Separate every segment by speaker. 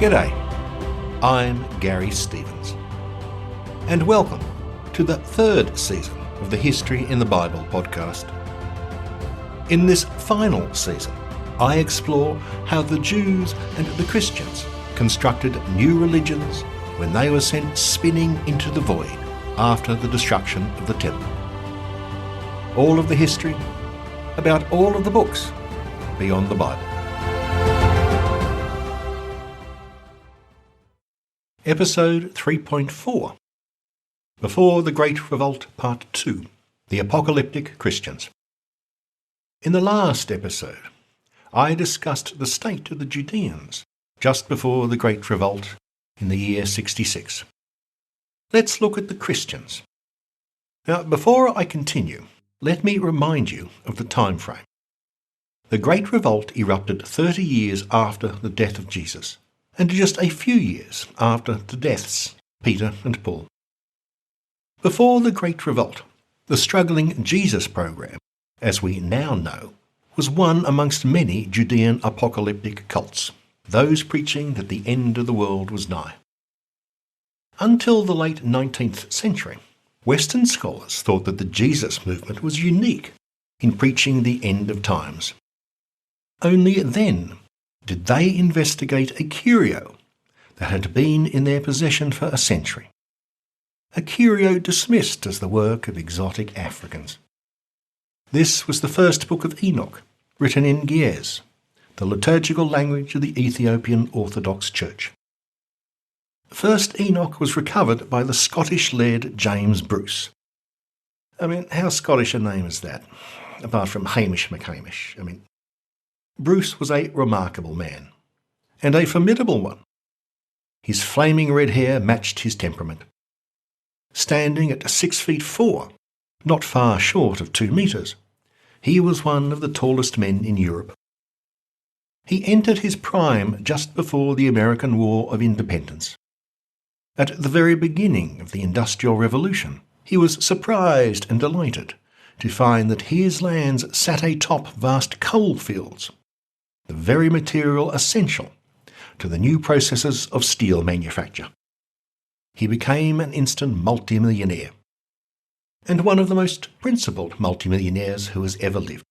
Speaker 1: G'day, I'm Garry Stevens, and welcome to the third season of the History in the Bible podcast. In this final season, I explore how the Jews and the Christians constructed new religions when they were sent spinning into the void after the destruction of the temple. All of the history about all of the books beyond the Bible. Episode 3.4 Before the Great Revolt Part 2 The Apocalyptic Christians. In the last episode, I discussed the state of the Judeans just before the Great Revolt in the year 66. Let's look at the Christians. Now, before I continue, let me remind you of the time frame. The Great Revolt erupted 30 years after the death of Jesus, and just a few years after the deaths of Peter and Paul. Before the Great Revolt, the struggling Jesus program, as we now know, was one amongst many Judean apocalyptic cults, those preaching that the end of the world was nigh. Until the late 19th century, Western scholars thought that the Jesus movement was unique in preaching the end of times. Only then did they investigate a curio that had been in their possession for a century. A curio dismissed as the work of exotic Africans. This was the first book of Enoch, written in Ge'ez, the liturgical language of the Ethiopian Orthodox Church. First Enoch was recovered by the Scottish laird James Bruce. How Scottish a name is that, apart from Hamish McHamish? Bruce was a remarkable man, and a formidable one. His flaming red hair matched his temperament. Standing at 6'4", not far short of 2 metres, he was one of the tallest men in Europe. He entered his prime just before the American War of Independence. At the very beginning of the Industrial Revolution, he was surprised and delighted to find that his lands sat atop vast coal fields, the very material essential to the new processes of steel manufacture. He became an instant multimillionaire, and one of the most principled multimillionaires who has ever lived.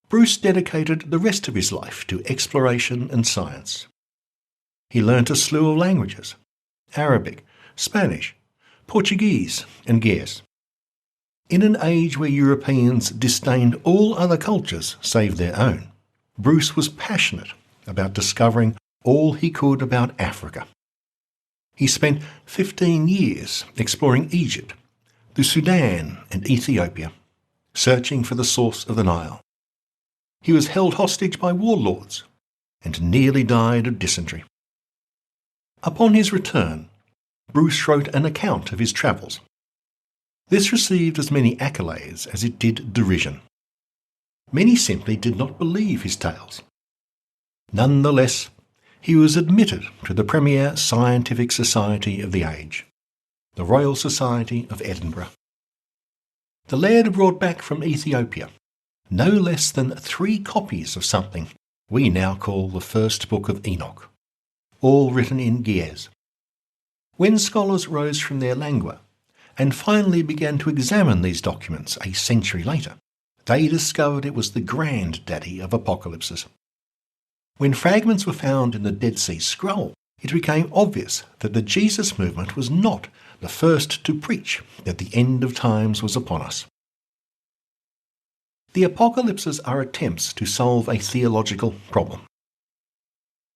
Speaker 1: Bruce dedicated the rest of his life to exploration and science. He learnt a slew of languages: Arabic, Spanish, Portuguese, and Ge'ez. In an age where Europeans disdained all other cultures save their own, Bruce was passionate about discovering all he could about Africa. He spent 15 years exploring Egypt, the Sudan and Ethiopia, searching for the source of the Nile. He was held hostage by warlords and nearly died of dysentery. Upon his return, Bruce wrote an account of his travels. This received as many accolades as it did derision. Many simply did not believe his tales. Nonetheless, he was admitted to the premier scientific society of the age, the Royal Society of Edinburgh. The laird brought back from Ethiopia no less than 3 copies of something we now call the first book of Enoch, all written in Ge'ez. When scholars rose from their languor and finally began to examine these documents a century later, they discovered it was the granddaddy of apocalypses. When fragments were found in the Dead Sea Scroll, it became obvious that the Jesus movement was not the first to preach that the end of times was upon us. The apocalypses are attempts to solve a theological problem.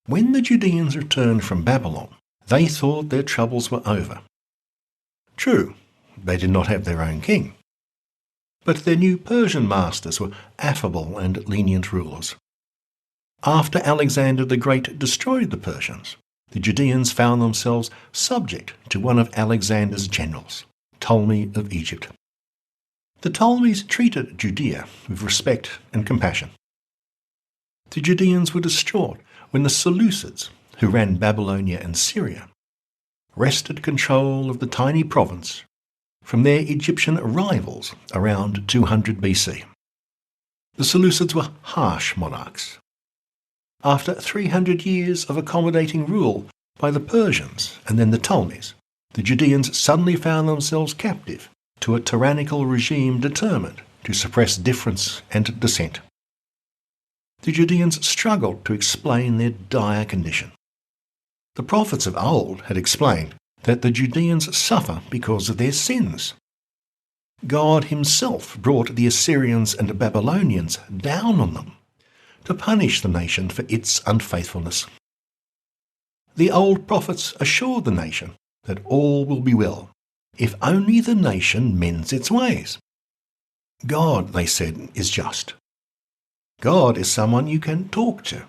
Speaker 1: When the Judeans returned from Babylon, they thought their troubles were over. True, they did not have their own king, but their new Persian masters were affable and lenient rulers. After Alexander the Great destroyed the Persians, the Judeans found themselves subject to one of Alexander's generals, Ptolemy of Egypt. The Ptolemies treated Judea with respect and compassion. The Judeans were distraught when the Seleucids, who ran Babylonia and Syria, wrested control of the tiny province from their Egyptian rivals around 200 BC. The Seleucids were harsh monarchs. After 300 years of accommodating rule by the Persians and then the Ptolemies, the Judeans suddenly found themselves captive to a tyrannical regime determined to suppress difference and dissent. The Judeans struggled to explain their dire condition. The prophets of old had explained that the Judeans suffer because of their sins. God himself brought the Assyrians and Babylonians down on them to punish the nation for its unfaithfulness. The old prophets assured the nation that all will be well if only the nation mends its ways. God, they said, is just. God is someone you can talk to.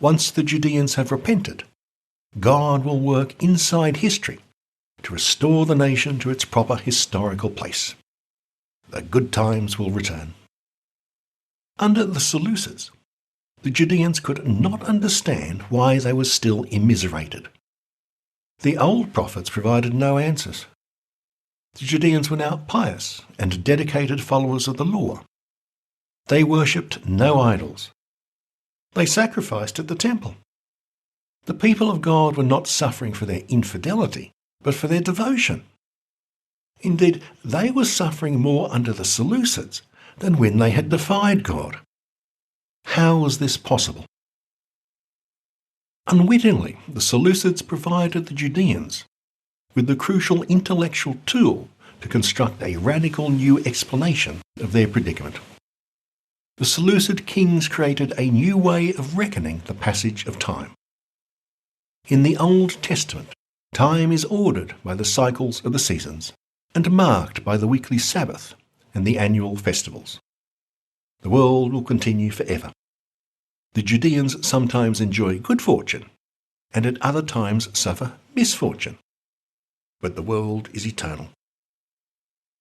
Speaker 1: Once the Judeans have repented, God will work inside history to restore the nation to its proper historical place. The good times will return. Under the Seleucids, the Judeans could not understand why they were still immiserated. The old prophets provided no answers. The Judeans were now pious and dedicated followers of the law. They worshipped no idols. They sacrificed at the temple. The people of God were not suffering for their infidelity, but for their devotion. Indeed, they were suffering more under the Seleucids than when they had defied God. How was this possible? Unwittingly, the Seleucids provided the Judeans with the crucial intellectual tool to construct a radical new explanation of their predicament. The Seleucid kings created a new way of reckoning the passage of time. In the Old Testament, time is ordered by the cycles of the seasons and marked by the weekly Sabbath and the annual festivals. The world will continue forever. The Judeans sometimes enjoy good fortune and at other times suffer misfortune. But the world is eternal.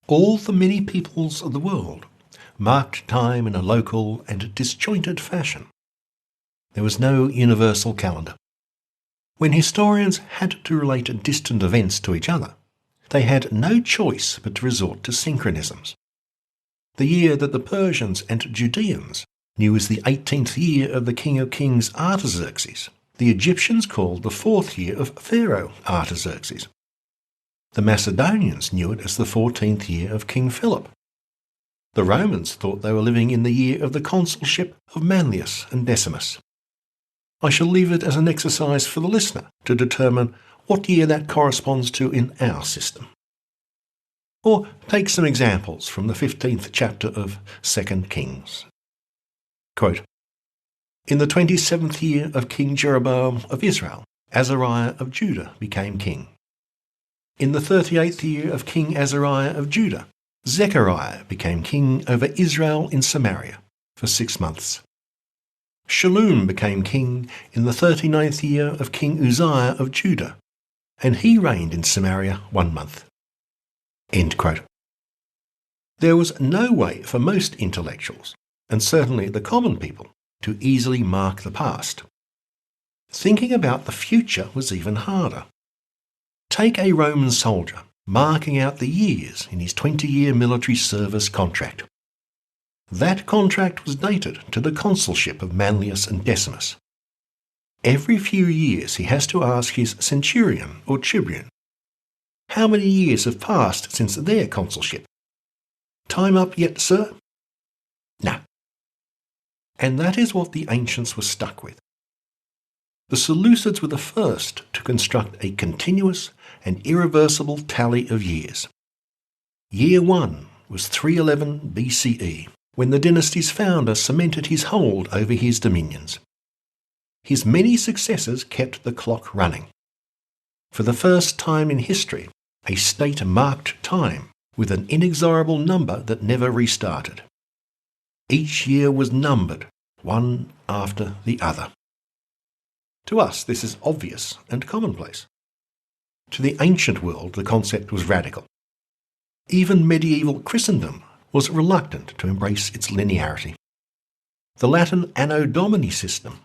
Speaker 1: All the many peoples of the world marked time in a local and disjointed fashion. There was no universal calendar. When historians had to relate distant events to each other, they had no choice but to resort to synchronisms. The year that the Persians and Judeans knew as the 18th year of the King of Kings Artaxerxes, the Egyptians called the 4th year of Pharaoh Artaxerxes. The Macedonians knew it as the 14th year of King Philip. The Romans thought they were living in the year of the consulship of Manlius and Decimus. I shall leave it as an exercise for the listener to determine what year that corresponds to in our system. Or take some examples from the 15th chapter of 2 Kings. Quote, "In the 27th year of King Jeroboam of Israel, Azariah of Judah became king. In the 38th year of King Azariah of Judah, Zechariah became king over Israel in Samaria for 6 months. Shallum became king in the 39th year of King Uzziah of Judah, and he reigned in Samaria 1 month." End quote. There was no way for most intellectuals, and certainly the common people, to easily mark the past. Thinking about the future was even harder. Take a Roman soldier marking out the years in his 20-year military service contract. That contract was dated to the consulship of Manlius and Decimus. Every few years he has to ask his centurion or tribune, "How many years have passed since their consulship? Time up yet, sir?" No. And that is what the ancients were stuck with. The Seleucids were the first to construct a continuous and irreversible tally of years. Year 1 was 311 BCE, when the dynasty's founder cemented his hold over his dominions. His many successors kept the clock running. For the first time in history, a state marked time with an inexorable number that never restarted. Each year was numbered, one after the other. To us, this is obvious and commonplace. To the ancient world, the concept was radical. Even medieval Christendom was reluctant to embrace its linearity. The Latin Anno Domini system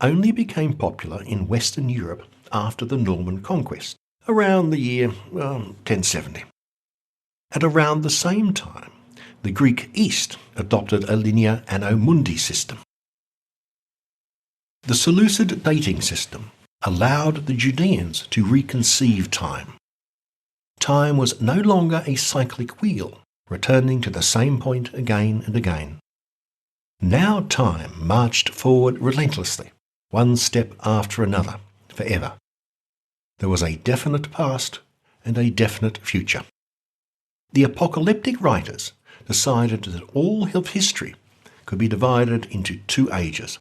Speaker 1: only became popular in Western Europe after the Norman conquest, around the year 1070. At around the same time, the Greek East adopted a linear Anno Mundi system. The Seleucid dating system allowed the Judeans to reconceive time. Time was no longer a cyclic wheel, returning to the same point again and again. Now time marched forward relentlessly, one step after another, forever. There was a definite past and a definite future. The apocalyptic writers decided that all of history could be divided into two ages: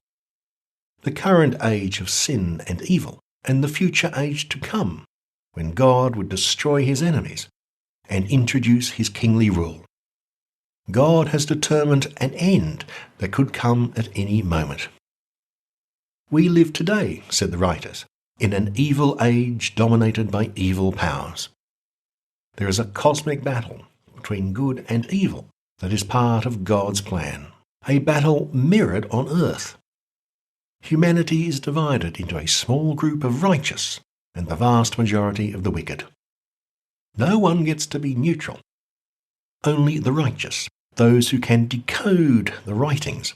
Speaker 1: the current age of sin and evil, and the future age to come, when God would destroy his enemies and introduce his kingly rule. God has determined an end that could come at any moment. We live today, said the writers, in an evil age dominated by evil powers. There is a cosmic battle between good and evil that is part of God's plan, a battle mirrored on earth. Humanity is divided into a small group of righteous and the vast majority of the wicked. No one gets to be neutral. Only the righteous, those who can decode the writings,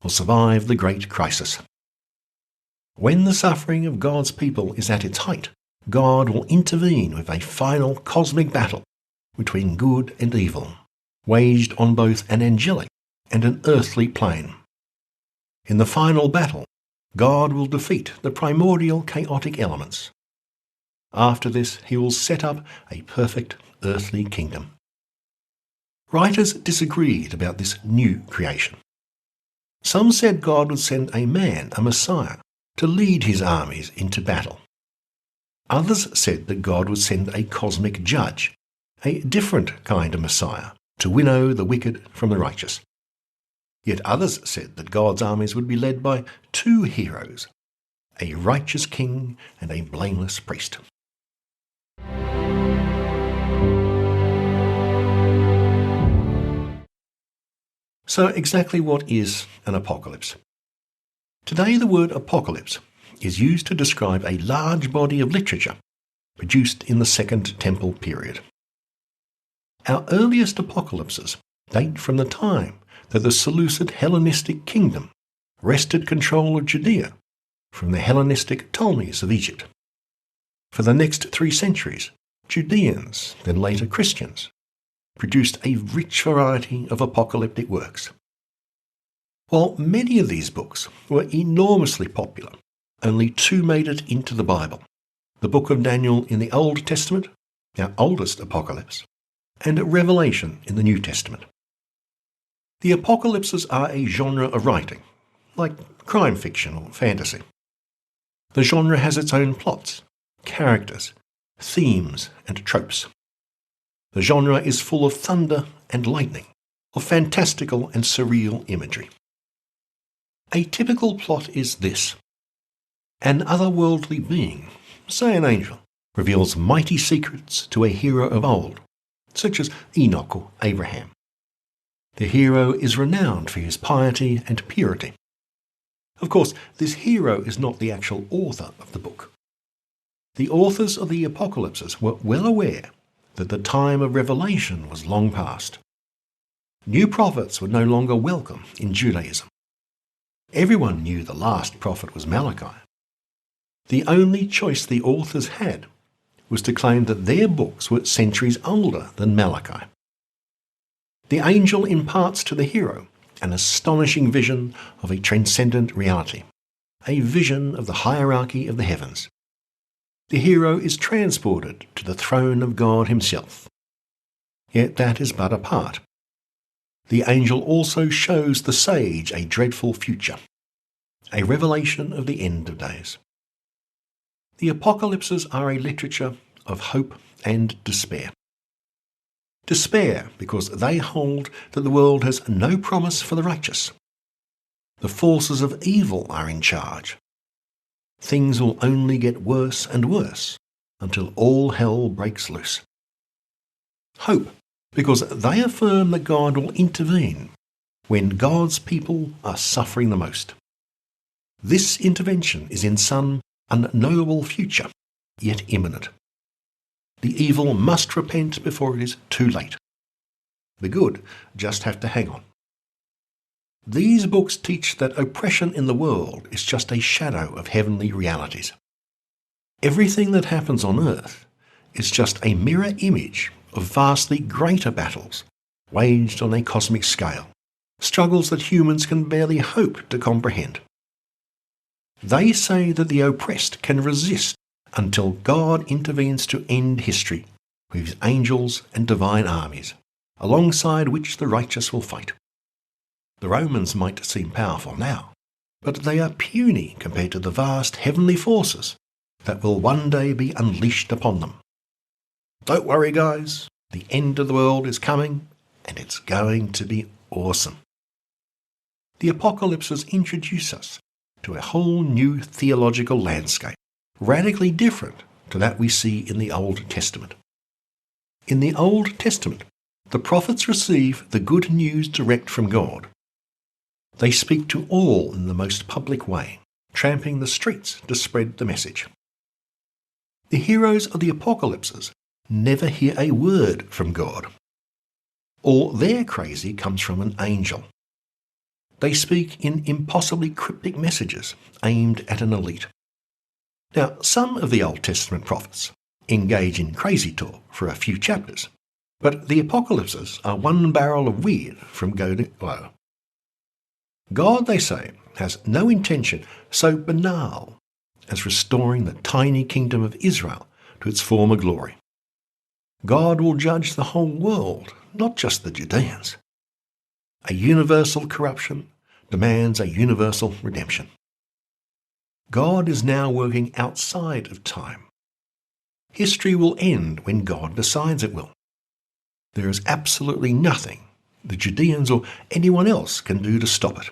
Speaker 1: will survive the great crisis. When the suffering of God's people is at its height, God will intervene with a final cosmic battle between good and evil, waged on both an angelic and an earthly plane. In the final battle, God will defeat the primordial chaotic elements. After this, he will set up a perfect earthly kingdom. Writers disagreed about this new creation. Some said God would send a man, a Messiah, to lead his armies into battle. Others said that God would send a cosmic judge, a different kind of Messiah, to winnow the wicked from the righteous. Yet others said that God's armies would be led by two heroes, a righteous king and a blameless priest. So exactly what is an apocalypse? Today the word apocalypse is used to describe a large body of literature produced in the Second Temple period. Our earliest apocalypses date from the time that the Seleucid Hellenistic kingdom wrested control of Judea from the Hellenistic Ptolemies of Egypt. For the next 3 centuries, Judeans, then later Christians, produced a rich variety of apocalyptic works. While many of these books were enormously popular, only 2 made it into the Bible: the book of Daniel in the Old Testament, our oldest apocalypse, and Revelation in the New Testament. The apocalypses are a genre of writing, like crime fiction or fantasy. The genre has its own plots, characters, themes, and tropes. The genre is full of thunder and lightning, of fantastical and surreal imagery. A typical plot is this: an otherworldly being, say an angel, reveals mighty secrets to a hero of old, such as Enoch or Abraham. The hero is renowned for his piety and purity. Of course, this hero is not the actual author of the book. The authors of the apocalypses were well aware that the time of revelation was long past. New prophets were no longer welcome in Judaism. Everyone knew the last prophet was Malachi. The only choice the authors had was to claim that their books were centuries older than Malachi. The angel imparts to the hero an astonishing vision of a transcendent reality, a vision of the hierarchy of the heavens. The hero is transported to the throne of God himself. Yet that is but a part. The angel also shows the sage a dreadful future, a revelation of the end of days. The apocalypses are a literature of hope and despair. Despair because they hold that the world has no promise for the righteous. The forces of evil are in charge. Things will only get worse and worse until all hell breaks loose. Hope because they affirm that God will intervene when God's people are suffering the most. This intervention is in some unknowable future, yet imminent. The evil must repent before it is too late. The good just have to hang on. These books teach that oppression in the world is just a shadow of heavenly realities. Everything that happens on earth is just a mirror image of vastly greater battles waged on a cosmic scale, struggles that humans can barely hope to comprehend. They say that the oppressed can resist until God intervenes to end history with his angels and divine armies, alongside which the righteous will fight. The Romans might seem powerful now, but they are puny compared to the vast heavenly forces that will one day be unleashed upon them. Don't worry, guys, the end of the world is coming, and it's going to be awesome. The apocalypses introduce us to a whole new theological landscape, radically different to that we see in the Old Testament. In the Old Testament, the prophets receive the good news direct from God. They speak to all in the most public way, tramping the streets to spread the message. The heroes of the apocalypses never hear a word from God. All their crazy comes from an angel. They speak in impossibly cryptic messages aimed at an elite. Now, some of the Old Testament prophets engage in crazy talk for a few chapters, but the apocalypses are one barrel of weird from go to glow. God, they say, has no intention so banal as restoring the tiny kingdom of Israel to its former glory. God will judge the whole world, not just the Judeans. A universal corruption demands a universal redemption. God is now working outside of time. History will end when God decides it will. There is absolutely nothing the Judeans or anyone else can do to stop it.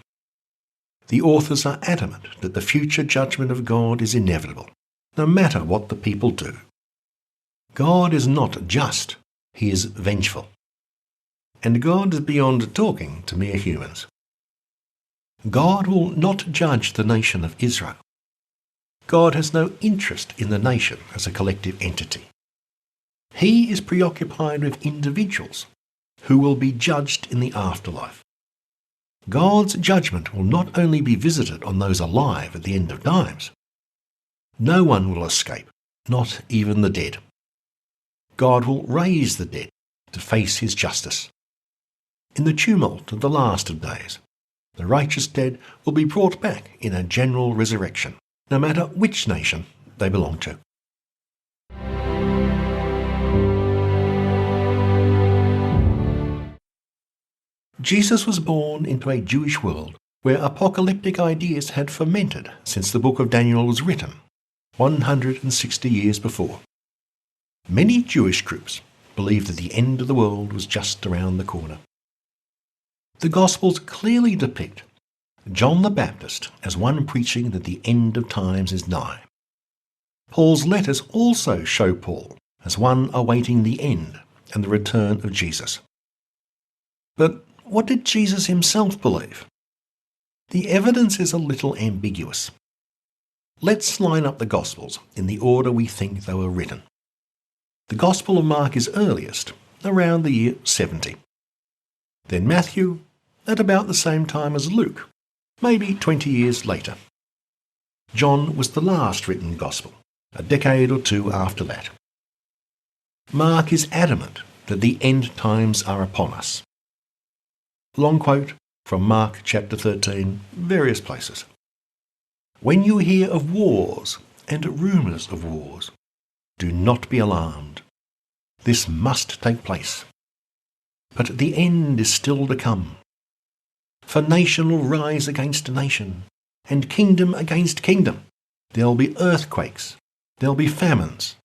Speaker 1: The authors are adamant that the future judgment of God is inevitable, no matter what the people do. God is not just, he is vengeful. And God is beyond talking to mere humans. God will not judge the nation of Israel. God has no interest in the nation as a collective entity. He is preoccupied with individuals who will be judged in the afterlife. God's judgment will not only be visited on those alive at the end of times. No one will escape, not even the dead. God will raise the dead to face his justice. In the tumult of the last of days, the righteous dead will be brought back in a general resurrection, no matter which nation they belong to. Jesus was born into a Jewish world where apocalyptic ideas had fermented since the book of Daniel was written, 160 years before. Many Jewish groups believed that the end of the world was just around the corner. The Gospels clearly depict John the Baptist as one preaching that the end of times is nigh. Paul's letters also show Paul as one awaiting the end and the return of Jesus. But what did Jesus himself believe? The evidence is a little ambiguous. Let's line up the Gospels in the order we think they were written. The Gospel of Mark is earliest, around the year 70. Then Matthew, at about the same time as Luke, maybe 20 years later. John was the last written Gospel, a decade or two after that. Mark is adamant that the end times are upon us. Long quote from Mark chapter 13, various places. When you hear of wars and rumours of wars, do not be alarmed. This must take place. But the end is still to come. For nation will rise against nation, and kingdom against kingdom. There will be earthquakes, there will be famines.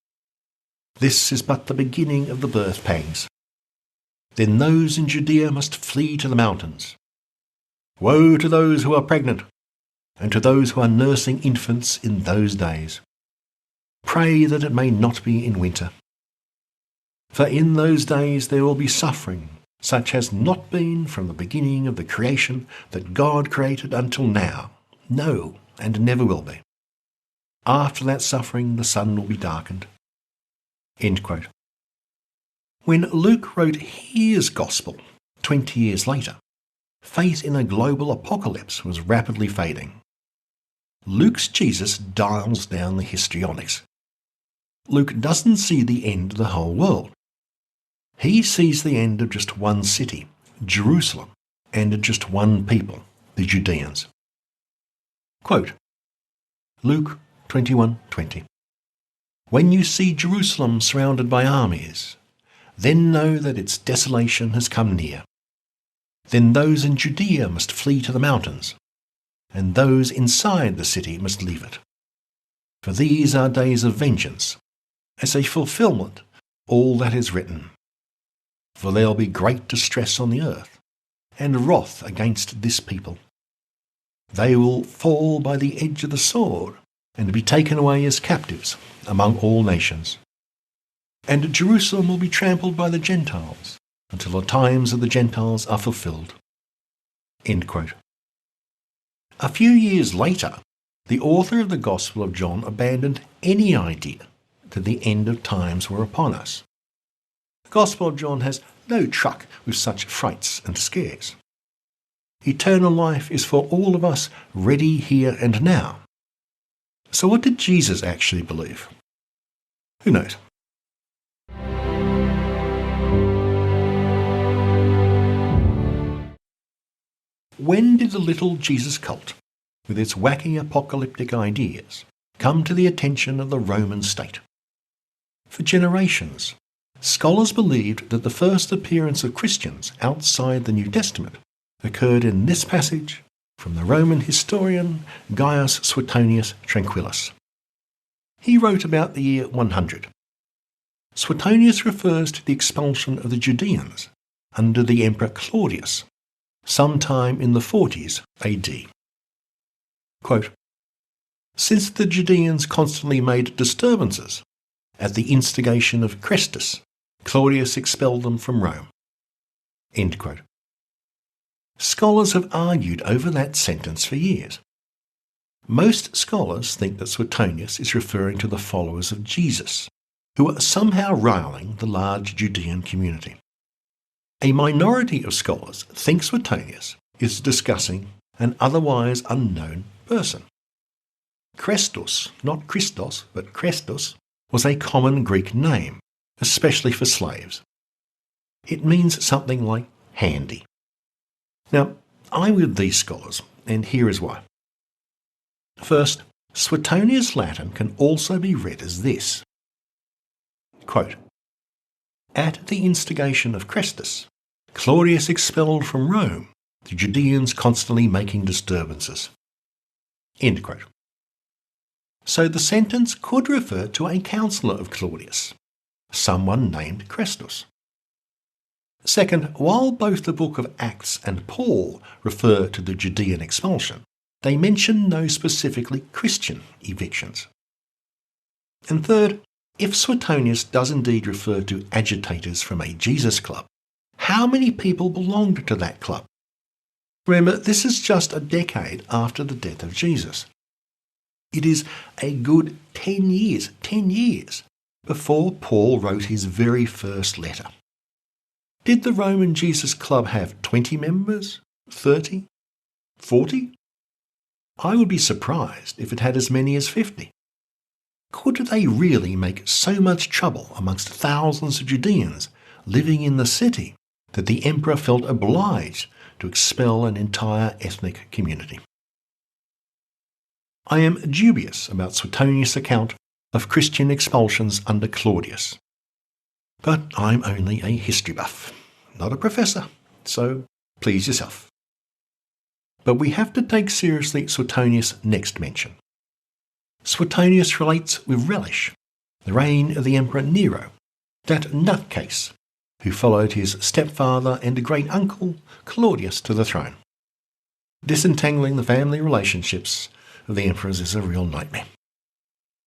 Speaker 1: This is but the beginning of the birth pangs. Then those in Judea must flee to the mountains. Woe to those who are pregnant, and to those who are nursing infants in those days. Pray that it may not be in winter. For in those days there will be suffering, such has not been from the beginning of the creation that God created until now, no, and never will be. After that suffering the sun will be darkened. End quote. When Luke wrote his Gospel 20 years later, faith in a global apocalypse was rapidly fading. Luke's Jesus dials down the histrionics. Luke doesn't see the end of the whole world. He sees the end of just one city, Jerusalem, and of just one people, the Judeans. Quote, Luke 21:20. When you see Jerusalem surrounded by armies, then know that its desolation has come near. Then those in Judea must flee to the mountains, and those inside the city must leave it. For these are days of vengeance, as a fulfillment all that is written. For there will be great distress on the earth, and wrath against this people. They will fall by the edge of the sword, and be taken away as captives among all nations. And Jerusalem will be trampled by the Gentiles, until the times of the Gentiles are fulfilled. End quote. A few years later, the author of the Gospel of John abandoned any idea that the end of times were upon us. The Gospel of John has no truck with such frights and scares. Eternal life is for all of us ready here and now. So what did Jesus actually believe? Who knows? When did the little Jesus cult, with its wacky apocalyptic ideas, come to the attention of the Roman state? For generations, scholars believed that the first appearance of Christians outside the New Testament occurred in this passage from the Roman historian Gaius Suetonius Tranquillus. He wrote about the year 100. Suetonius refers to the expulsion of the Judeans under the Emperor Claudius, sometime in the 40s AD. Quote, Since the Judeans constantly made disturbances, at the instigation of Chrestus, Claudius expelled them from Rome. End quote. Scholars have argued over that sentence for years. Most scholars think that Suetonius is referring to the followers of Jesus, who are somehow riling the large Judean community. A minority of scholars think Suetonius is discussing an otherwise unknown person. Chrestus, not Christos, but Chrestus, was a common Greek name, especially for slaves. It means something like handy. Now, I'm with these scholars, and here is why. First, Suetonius' Latin can also be read as this. Quote, At the instigation of Chrestus, Claudius expelled from Rome the Judeans constantly making disturbances. End quote. So the sentence could refer to a counsellor of Claudius, someone named Chrestus. Second, while both the book of Acts and Paul refer to the Judean expulsion, they mention no specifically Christian evictions. And third, if Suetonius does indeed refer to agitators from a Jesus club, how many people belonged to that club? Remember, this is just a decade after the death of Jesus. It is a good 10 years before Paul wrote his very first letter. Did the Roman Jesus Club have 20 members? 30? 40? I would be surprised if it had as many as 50. Could they really make so much trouble amongst thousands of Judeans living in the city that the emperor felt obliged to expel an entire ethnic community? I am dubious about Suetonius' account of Christian expulsions under Claudius. But I'm only a history buff, not a professor, so please yourself. But we have to take seriously Suetonius' next mention. Suetonius relates with relish the reign of the Emperor Nero, that nutcase who followed his stepfather and great-uncle Claudius to the throne. Disentangling the family relationships of the emperors is a real nightmare.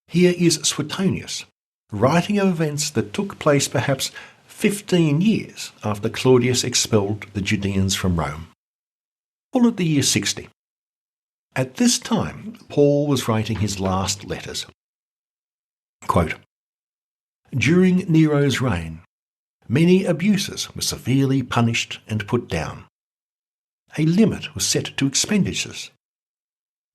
Speaker 1: Here is Suetonius, writing of events that took place perhaps 15 years after Claudius expelled the Judeans from Rome. Call it the year 60. At this time, Paul was writing his last letters. Quote, During Nero's reign, many abuses were severely punished and put down. a limit was set to expenditures.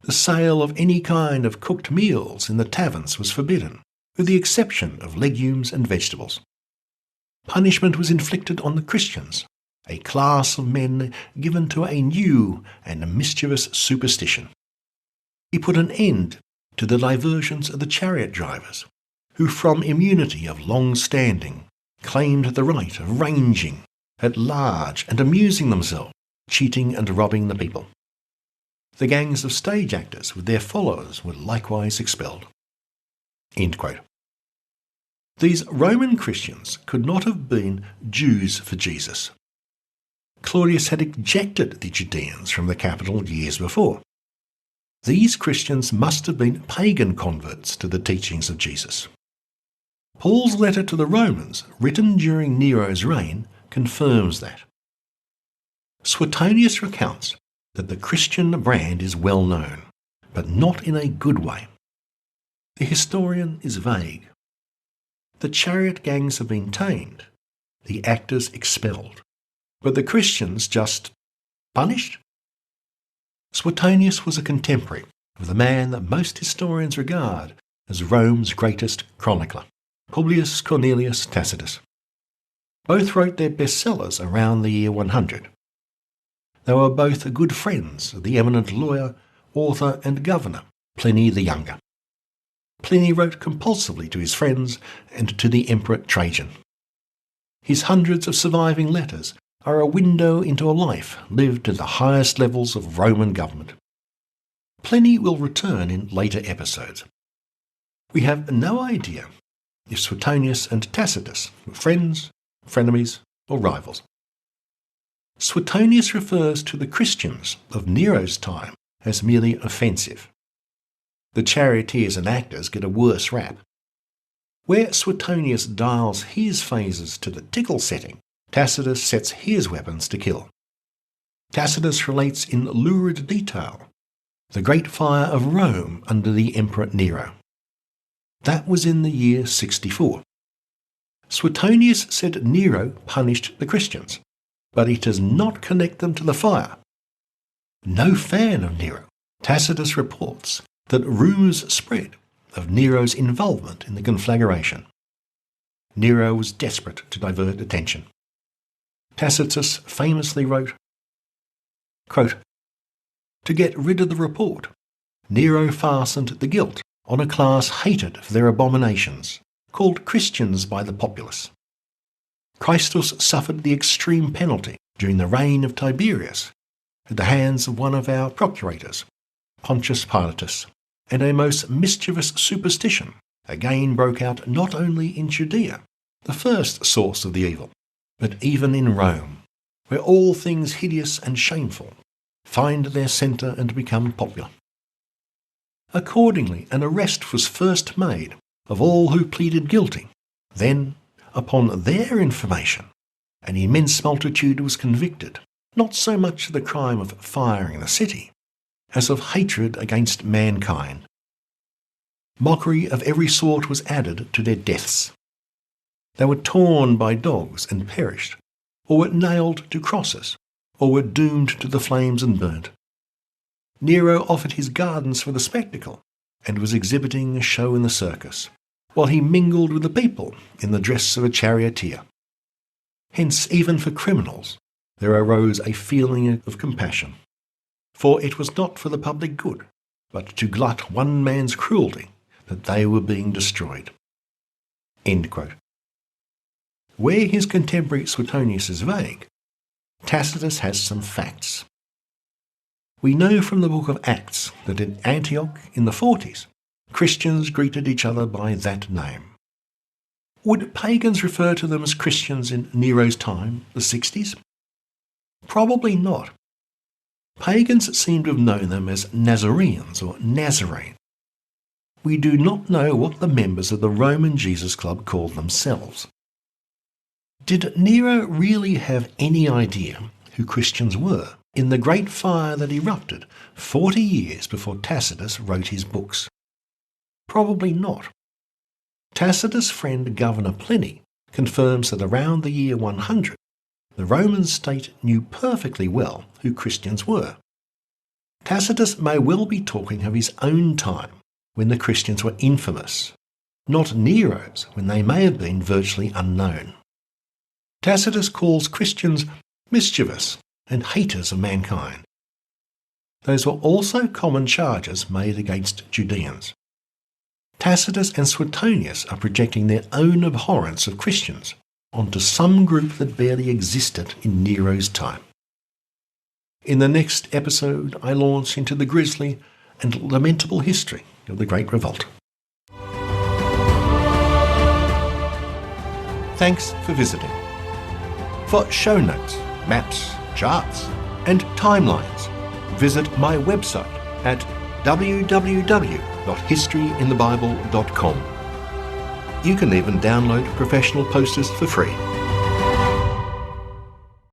Speaker 1: The sale of any kind of cooked meals in the taverns was forbidden, with the exception of legumes and vegetables. Punishment was inflicted on the Christians, a class of men given to a new and mischievous superstition. He put an end to the diversions of the chariot drivers, who from immunity of long standing claimed the right of ranging at large and amusing themselves, cheating and robbing the people. The gangs of stage actors with their followers were likewise expelled. End quote. These Roman Christians could not have been Jews for Jesus. Claudius had ejected the Judeans from the capital years before. These Christians must have been pagan converts to the teachings of Jesus. Paul's letter to the Romans, written during Nero's reign, confirms that. Suetonius recounts that the Christian brand is well known, but not in a good way. The historian is vague. The chariot gangs have been tamed, the actors expelled, but the Christians just punished? Suetonius was a contemporary of the man that most historians regard as Rome's greatest chronicler, Publius Cornelius Tacitus. Both wrote their bestsellers around the year 100. They were both good friends of the eminent lawyer, author and governor, Pliny the Younger. Pliny wrote compulsively to his friends and to the Emperor Trajan. His hundreds of surviving letters are a window into a life lived at the highest levels of Roman government. Pliny will return in later episodes. We have no idea if Suetonius and Tacitus were friends, frenemies, or rivals. Suetonius refers to the Christians of Nero's time as merely offensive. The charioteers and actors get a worse rap. Where Suetonius dials his phases to the tickle setting, Tacitus sets his weapons to kill. Tacitus relates in lurid detail the great fire of Rome under the Emperor Nero. That was in the year 64. Suetonius said Nero punished the Christians, but it does not connect them to the fire. No fan of Nero, Tacitus reports that rumours spread of Nero's involvement in the conflagration. Nero was desperate to divert attention. Tacitus famously wrote, quote, "To get rid of the report, Nero fastened the guilt on a class hated for their abominations, called Christians by the populace. Christus suffered the extreme penalty during the reign of Tiberius at the hands of one of our procurators, Pontius Pilatus, and a most mischievous superstition again broke out not only in Judea, the first source of the evil, but even in Rome, where all things hideous and shameful find their centre and become popular. Accordingly, an arrest was first made of all who pleaded guilty. Then, upon their information, an immense multitude was convicted, not so much of the crime of firing the city, as of hatred against mankind. Mockery of every sort was added to their deaths. They were torn by dogs and perished, or were nailed to crosses, or were doomed to the flames and burnt. Nero offered his gardens for the spectacle, and was exhibiting a show in the circus, while he mingled with the people in the dress of a charioteer. Hence, even for criminals, there arose a feeling of compassion, for it was not for the public good, but to glut one man's cruelty that they were being destroyed." End quote. Where his contemporary Suetonius is vague, Tacitus has some facts. We know from the book of Acts that in Antioch in the 40s, Christians greeted each other by that name. Would pagans refer to them as Christians in Nero's time, the 60s? Probably not. Pagans seem to have known them as Nazareans or Nazarene. We do not know what the members of the Roman Jesus Club called themselves. Did Nero really have any idea who Christians were in the great fire that erupted 40 years before Tacitus wrote his books? Probably not. Tacitus' friend Governor Pliny confirms that around the year 100, the Roman state knew perfectly well who Christians were. Tacitus may well be talking of his own time, when the Christians were infamous, not Nero's, when they may have been virtually unknown. Tacitus calls Christians mischievous and haters of mankind. Those were also common charges made against Judeans. Tacitus and Suetonius are projecting their own abhorrence of Christians onto some group that barely existed in Nero's time. In the next episode, I launch into the grisly and lamentable history of the Great Revolt. Thanks for visiting. For show notes, maps, charts, and timelines, visit my website at www.historyinthebible.com. You can even download professional posters for free.